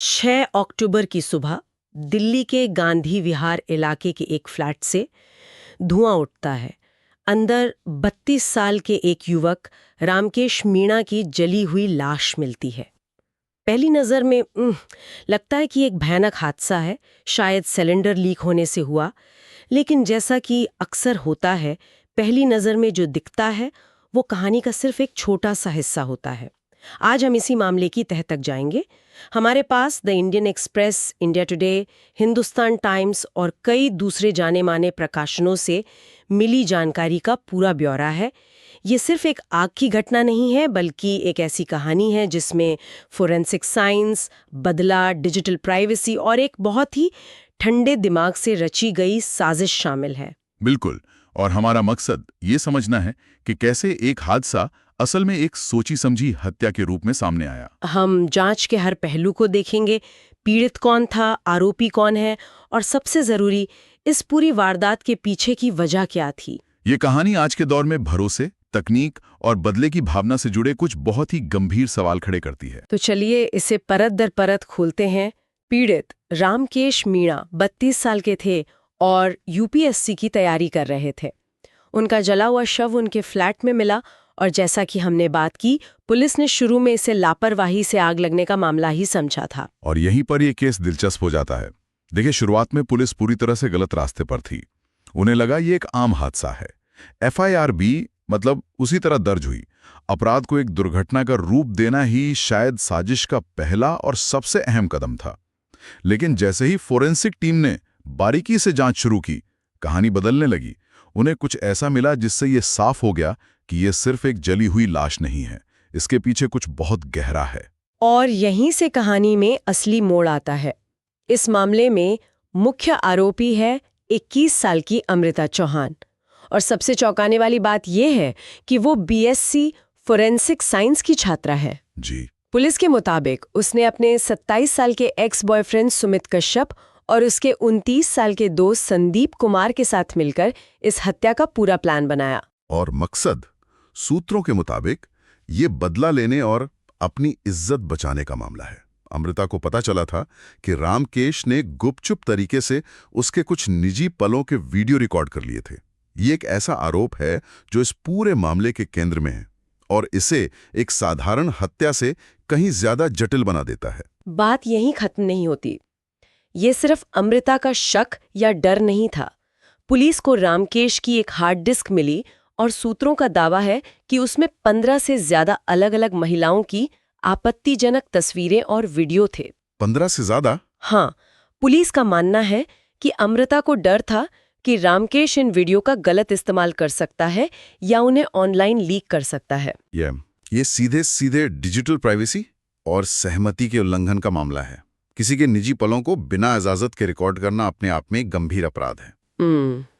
6 अक्टूबर की सुबह दिल्ली के गांधी विहार इलाके के एक फ्लैट से धुआं उठता है। अंदर 32 साल के एक युवक रामकेश मीणा की जली हुई लाश मिलती है। पहली नज़र में लगता है कि एक भयानक हादसा है, शायद सिलेंडर लीक होने से हुआ। लेकिन जैसा कि अक्सर होता है, पहली नज़र में जो दिखता है वो कहानी का सिर्फ एक छोटा सा हिस्सा होता है। आज हम इसी मामले की तह तक जाएंगे। हमारे पास the Indian Express, India Today, Hindustan Times और कई दूसरे जाने माने प्रकाशनों से मिली जानकारी का पूरा ब्यौरा है। ये सिर्फ एक आग की घटना नहीं है, बल्कि एक ऐसी कहानी है जिसमें फोरेंसिक साइंस, बदला, डिजिटल प्राइवेसी और एक बहुत ही ठंडे दिमाग से रची गई साजिश शामिल है। बिल्कुल। और हमारा मकसद ये समझना है कि कैसे एक हादसा असल में एक सोची समझी हत्या के रूप में सामने आया। हम जांच के हर पहलू को देखेंगे, पीड़ित कौन था, आरोपी कौन है, और सबसे जरूरी, इस पूरी वारदात के पीछे की वजह क्या थी। ये कहानी आज के दौर में भरोसे, तकनीक और बदले की भावना से जुड़े कुछ बहुत ही गंभीर सवाल खड़े करती है। तो चलिए इसे परत दर परत खोलते हैं। पीड़ित रामकेश मीणा 32 साल के थे और यूपीएससी की तैयारी कर रहे थे। उनका जला हुआ शव उनके फ्लैट में मिला और जैसा कि हमने बात की, पुलिस ने शुरू में इसे लापरवाही से आग लगने का मामला ही समझा था। और यहीं पर यह केस दिलचस्प हो जाता है। देखिए, शुरुआत में पुलिस पूरी तरह से गलत रास्ते पर थी। उन्हें लगा ये एक आम हादसा है। एफआईआर भी मतलब उसी तरह दर्ज हुई। अपराध को एक दुर्घटना का रूप देना ही शायद साजिश का पहला और सबसे अहम कदम था। लेकिन जैसे ही फोरेंसिक टीम ने बारीकी से जांच शुरू की, कहानी बदलने लगी। उन्हें कुछ ऐसा मिला जिससे ये साफ हो गया कि ये सिर्फ एक जली हुई लाश नहीं है, इसके पीछे कुछ बहुत गहरा है। और यहीं से कहानी में असली मोड़ आता है। इस मामले में मुख्य आरोपी है 21 साल की अमृता चौहान। और सबसे चौंकाने वाली बात यह है कि वो बीएससी फोरेंसिक साइंस की छात्रा है। जी। पुलिस के मुताबिक उसने अपने 27 साल के एक्स बॉयफ्रेंड सुमित कश्यप और उसके 29 साल के दोस्त संदीप कुमार के साथ मिलकर इस हत्या का पूरा प्लान बनाया। और मकसद, सूत्रों के मुताबिक, ये बदला लेने और अपनी इज्जत बचाने का मामला है। अमृता को पता चला था कि रामकेश ने गुपचुप तरीके से उसके कुछ निजी पलों के वीडियो रिकॉर्ड कर लिए थे। ये एक ऐसा आरोप है जो इस पूरे मामले के केंद्र में है और इसे एक साधारण हत्या से कहीं ज्यादा जटिल बना देता है। बात यहीं खत्म नहीं होती। ये सिर्फ अमृता का शक या डर नहीं था। पुलिस को रामकेश की एक हार्ड डिस्क मिली और सूत्रों का दावा है कि उसमें 15 से ज्यादा अलग-अलग महिलाओं की आपत्तिजनक तस्वीरें और वीडियो थे। 15 से ज्यादा? हाँ, पुलिस का मानना है कि अमृता को डर था कि रामकेश इन वीडियो का गलत इस्तेमाल कर सकता है या उन्हें ऑनलाइन लीक कर सकता है। ये सीधे सीधे डिजिटल प्राइवेसी और सहमति के उल्लंघन का मामला है। किसी के निजी पलों को बिना इजाजत के रिकॉर्ड करना अपने आप में एक गंभीर अपराध है।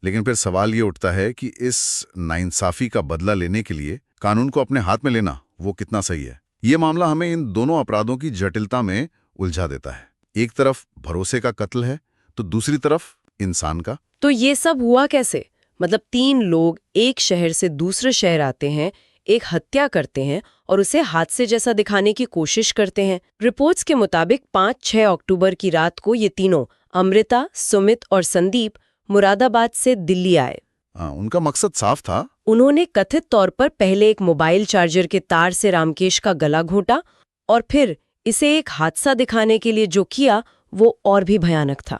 लेकिन फिर सवाल ये उठता है कि इस नाइंसाफी का बदला लेने के लिए कानून को अपने हाथ में लेना वो कितना सही है। ये मामला हमें इन दोनों अपराधों की जटिलता में उलझा देता है। एक तरफ भरोसे का कत्ल है तो दूसरी तरफ इंसान का। तो ये सब हुआ कैसे? मतलब 3 लोग एक शहर से दूसरे शहर आते हैं, एक हत्या करते हैं और उसे हादसे जैसा दिखाने की कोशिश करते हैं। रिपोर्ट्स के मुताबिक 5-6 अक्टूबर की रात को ये तीनों, अमृता, सुमित और संदीप, मुरादाबाद से दिल्ली आए। उनका मकसद साफ था। उन्होंने कथित तौर पर पहले एक मोबाइल चार्जर के तार से रामकेश का गला घोंटा और फिर इसे एक हादसा दिखाने के लिए जो किया वो और भी भयानक था।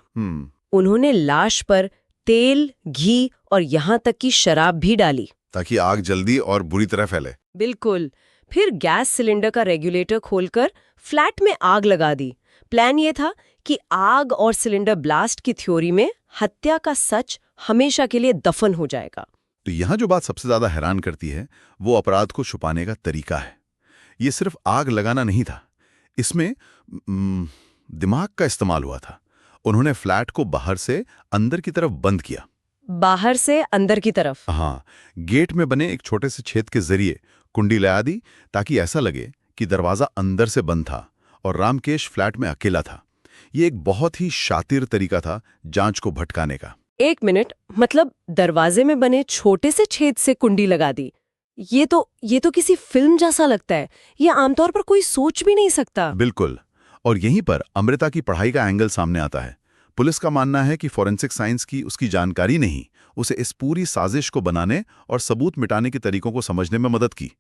उन्होंने लाश पर तेल, घी और यहाँ तक कि शराब भी डाली ताकि आग जल्दी और बुरी तरह फैले। बिल्कुल। फिर गैस सिलेंडर का रेगुलेटर खोलकर फ्लैट में आग लगा दी। प्लान ये था कि आग और सिलेंडर ब्लास्ट की थ्योरी में हत्या का सच हमेशा के लिए दफन हो जाएगा। तो यहाँ जो बात सबसे ज्यादा हैरान करती है वो अपराध को छुपाने का तरीका है। ये सिर्फ आग लगाना नहीं था, इसमें दिमाग का इस्तेमाल हुआ था। उन्होंने फ्लैट को बाहर से अंदर की तरफ बंद किया। बाहर से अंदर की तरफ? हाँ, गेट में बने एक छोटे से छेद के जरिए कुंडी लगा दी ताकि ऐसा लगे कि दरवाजा अंदर से बंद था और रामकेश फ्लैट में अकेला था। ये एक बहुत ही शातिर तरीका था जांच को भटकाने का। 1 मिनट, मतलब दरवाजे में बने छोटे से छेद से कुंडी लगा दी? ये तो किसी फिल्म जैसा लगता है। ये आमतौर पर कोई सोच भी नहीं सकता। बिल्कुल। और यहीं पर अमृता की पढ़ाई का एंगल सामने आता है। पुलिस का मानना है कि फॉरेंसिक साइंस की उसकी जानकारी नहीं उसे इस पूरी साजिश को बनाने और सबूत मिटाने के तरीकों को समझने में मदद की।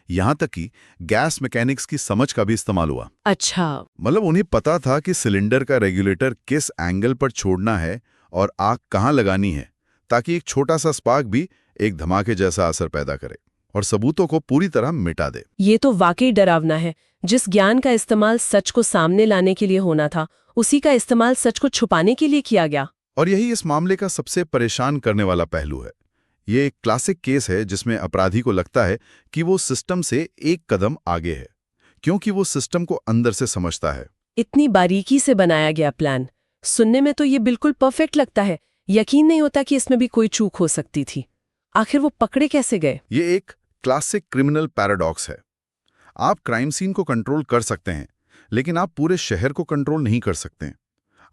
यहां तक कि गैस मैकेनिक्स की समझ का भी इस्तेमाल हुआ। अच्छा। मतलब उन्हें पता था कि सिलेंडर का रेगुलेटर किस एंगल पर छोड़ना है और आग कहां लगानी है, ताकि एक छोटा सा स्पार्क भी एक धमाके जैसा असर पैदा करे और सबूतों को पूरी तरह मिटा दे। ये तो वाकई डरावना है। जिस ज्ञान का इस्तेमाल सच को सामने लाने के लिए होना था, उसी का इस्तेमाल सच को छुपाने के लिए किया गया। और यही इस मामले का सबसे परेशान करने वाला पहलू है। ये एक क्लासिक केस है जिसमें अपराधी को लगता है कि वो सिस्टम से एक कदम आगे है, क्योंकि वो सिस्टम को अंदर से समझता है। इतनी बारीकी से बनाया गया प्लान सुनने में तो ये बिल्कुल परफेक्ट लगता है। यकीन नहीं होता कि इसमें भी कोई चूक हो सकती थी। आखिर वो पकड़े कैसे गए? ये एक क्लासिक क्रिमिनल पैराडॉक्स है। आप क्राइम सीन को कंट्रोल कर सकते हैं, लेकिन आप पूरे शहर को कंट्रोल नहीं कर सकते।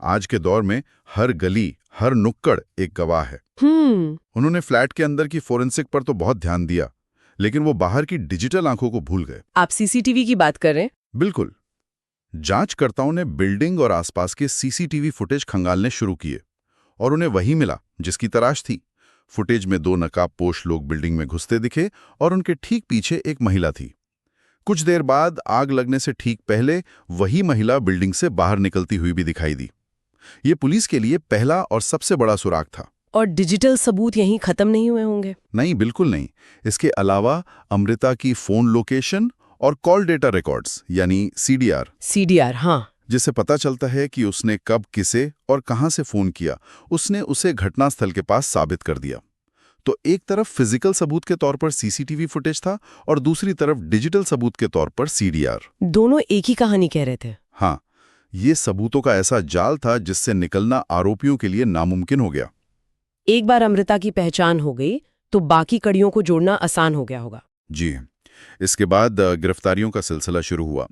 आज के दौर में हर गली, हर नुक्कड़ एक गवाह है। उन्होंने फ्लैट के अंदर की फोरेंसिक पर तो बहुत ध्यान दिया, लेकिन वो बाहर की डिजिटल आंखों को भूल गए। आप सीसीटीवी की बात कर रहे हैं? बिल्कुल। जांचकर्ताओं ने बिल्डिंग और आसपास के सीसीटीवी फुटेज खंगालने शुरू किए और उन्हें वही मिला जिसकी तलाश थी। फुटेज में 2 नकाबपोश लोग बिल्डिंग में घुसते दिखे और उनके ठीक पीछे एक महिला थी। कुछ देर बाद आग लगने से ठीक पहले वही महिला बिल्डिंग से बाहर निकलती हुई भी दिखाई दी। ये पुलिस के लिए पहला और सबसे बड़ा सुराग था। और डिजिटल सबूत यहीं खत्म नहीं हुए होंगे? नहीं, बिल्कुल नहीं। इसके अलावा अमृता की फोन लोकेशन और कॉल डेटा रिकॉर्ड्स यानी सीडीआर, हाँ, जिससे पता चलता है कि उसने कब, किसे और कहां से फोन किया, उसने उसे घटनास्थल के पास साबित कर दिया। तो एक तरफ फिजिकल सबूत के तौर पर सीसीटीवी फुटेज था और दूसरी तरफ डिजिटल सबूत के तौर पर सीडीआर। दोनों एक ही कहानी कह रहे थे। हाँ, ये सबूतों का ऐसा जाल था जिससे निकलना आरोपियों के लिए नामुमकिन हो गया। एक बार अमृता की पहचान हो गई तो बाकी कड़ियों को जोड़ना आसान हो गया होगा। जी। इसके बाद गिरफ्तारियों का सिलसिला शुरू हुआ।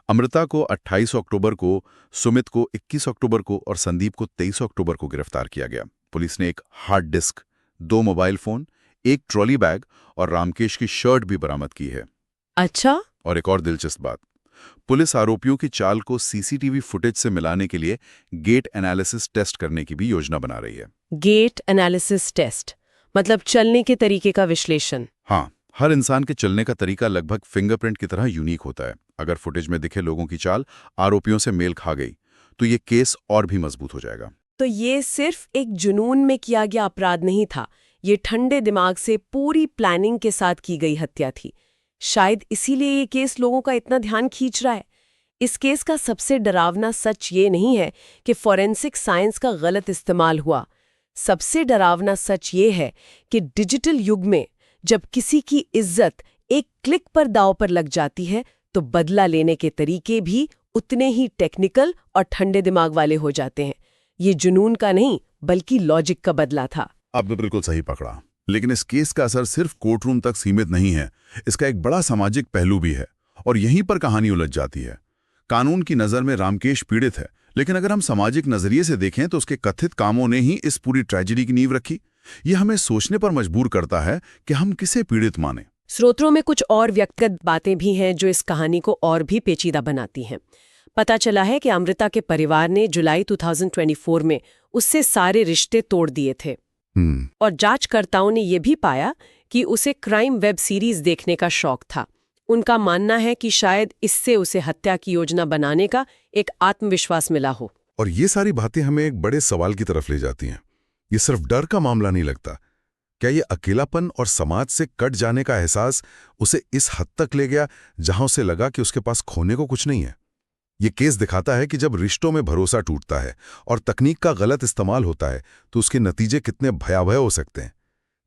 अमृता को 28 अक्टूबर को, सुमित को 21 अक्टूबर को और संदीप को 23 अक्टूबर को गिरफ्तार किया गया। पुलिस ने एक हार्ड डिस्क, 2 मोबाइल फोन, एक ट्रॉली बैग और रामकेश की शर्ट भी बरामद की है। अच्छा। और एक और दिलचस्प बात, पुलिस आरोपियों की चाल को सीसीटीवी फुटेज से मिलाने के लिए गेट एनालिसिस टेस्ट करने की भी योजना बना रही है। गेट एनालिसिस टेस्ट मतलब चलने के तरीके का विश्लेषण? हाँ, हर इंसान के चलने का तरीका लगभग फिंगरप्रिंट की तरह यूनिक होता है। अगर फुटेज में दिखे लोगों की चाल आरोपियों से मेल खा गई तो ये केस और भी मजबूत हो जाएगा। तो ये सिर्फ एक जुनून में किया गया अपराध नहीं था, ये ठंडे दिमाग से पूरी प्लानिंग के साथ की गई हत्या थी। शायद इसीलिए ये केस लोगों का इतना ध्यान खींच रहा है। इस केस का सबसे डरावना सच ये नहीं है कि फॉरेंसिक साइंस का गलत इस्तेमाल हुआ। सबसे डरावना सच ये है कि डिजिटल युग में जब किसी की इज्जत एक क्लिक पर दांव पर लग जाती है तो बदला लेने के तरीके भी उतने ही टेक्निकल और ठंडे दिमाग वाले हो जाते हैं। ये जुनून का नहीं बल्कि लॉजिक का बदला था। आपने बिल्कुल सही पकड़ा। लेकिन इस केस का असर सिर्फ कोर्टरूम तक सीमित नहीं है, इसका एक बड़ा सामाजिक पहलू भी है और यहीं पर कहानी उलझ जाती है। कानून की नज़र में रामकेश पीड़ित है, लेकिन अगर हम सामाजिक नजरिए से देखें तो उसके कथित कामों ने ही इस पूरी ट्रेजेडी की नींव रखी। यह हमें सोचने पर मजबूर करता है कि हम किसे पीड़ित माने। स्रोतों में कुछ और व्यक्तिगत बातें भी हैं जो इस कहानी को और भी पेचीदा बनाती हैं। पता चला है कि अमृता के परिवार ने जुलाई 2024 में उससे सारे रिश्ते तोड़ दिए थे। और जांचकर्ताओं ने यह भी पाया कि उसे क्राइम वेब सीरीज देखने का शौक था। उनका मानना है कि शायद इससे उसे हत्या की योजना बनाने का एक आत्मविश्वास मिला हो। और ये सारी बातें हमें एक बड़े सवाल की तरफ ले जाती हैं। ये सिर्फ डर का मामला नहीं लगता। क्या ये अकेलापन और समाज से कट जाने का एहसास उसे इस हद तक ले गया जहां उसे लगा कि उसके पास खोने को कुछ नहीं है? ये केस दिखाता है कि जब रिश्तों में भरोसा टूटता है और तकनीक का गलत इस्तेमाल होता है तो उसके नतीजे कितने भयावह हो सकते हैं।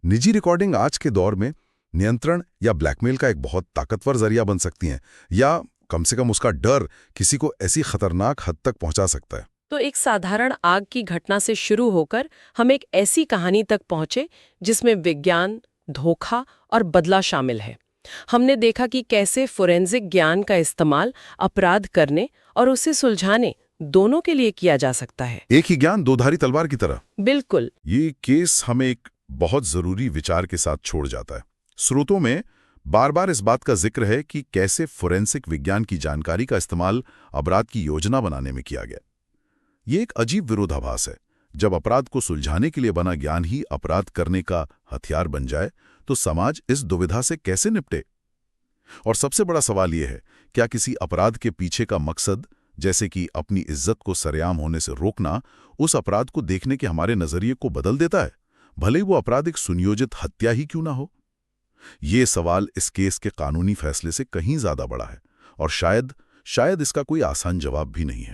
निजी रिकॉर्डिंग आज के दौर में नियंत्रण या ब्लैकमेल का एक बहुत ताकतवर जरिया बन सकती हैं, या कम से कम उसका डर किसी को ऐसी खतरनाक हद तक पहुंचा सकता है। तो एक साधारण आग की घटना से शुरू होकर हम एक ऐसी कहानी तक पहुंचे जिसमें विज्ञान, धोखा और बदला शामिल है। हमने देखा कि कैसे फोरेंसिक ज्ञान का इस्तेमाल अपराध करने और उसे सुलझाने दोनों के लिए किया जा सकता है। एक ही ज्ञान दोधारी तलवार की तरह। बिल्कुल। ये केस हमें एक बहुत जरूरी विचार के साथ छोड़ जाता है। स्रोतों में बार बार इस बात का जिक्र है कि कैसे फोरेंसिक विज्ञान की जानकारी का इस्तेमाल अपराध की योजना बनाने में किया गया। ये एक अजीब विरोधाभास है। जब अपराध को सुलझाने के लिए बना ज्ञान ही अपराध करने का हथियार बन जाए, तो समाज इस दुविधा से कैसे निपटे? और सबसे बड़ा सवाल यह है, क्या किसी अपराध के पीछे का मकसद, जैसे कि अपनी इज्जत को सरेआम होने से रोकना, उस अपराध को देखने के हमारे नजरिए को बदल देता है, भले ही वो अपराध एक सुनियोजित हत्या ही क्यों ना हो? ये सवाल इस केस के कानूनी फैसले से कहीं ज्यादा बड़ा है और शायद इसका कोई आसान जवाब भी नहीं है।